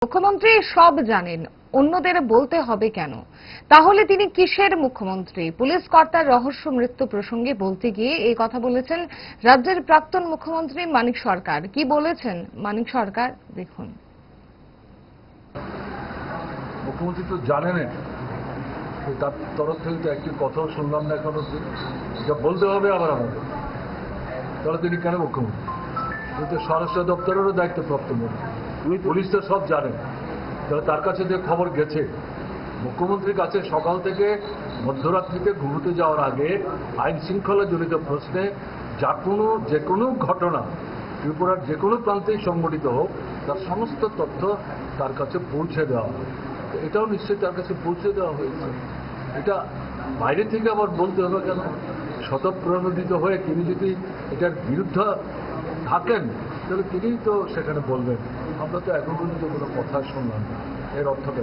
মুখ্যমন্ত্রী সব জানেন, অন্যদের বলতে হবে কেন? তাহলে তিনি কিসের মুখ্যমন্ত্রী? পুলিশ কর্তার রহস্য মৃত্যু প্রসঙ্গে বলতে গিয়ে এই কথা বলেছেন রাজ্যের প্রাক্তন মুখ্যমন্ত্রী মানিক সরকার। কি বলেছেন মানিক সরকার, দেখুন। মুখ্যমন্ত্রী তো জানেন, তার তরফ থেকে তো একটি কথাও শুনলাম না এখনো। যা বলতে হবে আবার আমাদের, তাহলে তিনি কেন মুখ্যমন্ত্রী? কিন্তু স্বরাষ্ট্র দপ্তরেরও দায়িত্বপ্রাপ্ত মন্ত্রী, পুলিশ তো সব জানেন। তাহলে তার কাছে যে খবর গেছে, মুখ্যমন্ত্রীর কাছে সকাল থেকে মধ্যরাত্রিতে ঘুমোতে যাওয়ার আগে আইন শৃঙ্খলা জড়িত প্রশ্নে যে কোনো ঘটনা ত্রিপুরার যে কোনো প্রান্তেই সংঘটিত হোক, তার সমস্ত তথ্য তার কাছে পৌঁছে দেওয়া হয়। এটাও নিশ্চয়ই তার কাছে পৌঁছে দেওয়া হয়েছে। এটা বাইরে থেকে আবার বলতে হবে কেন? স্বতঃপ্রণোদিত হয়ে তিনি যদি এটার বিরুদ্ধে থাকেন, তাহলে তিনিই তো সেখানে বলবেন। আমরা তো এখন পর্যন্ত কোনো কথা শুনলাম না। এর অর্থটা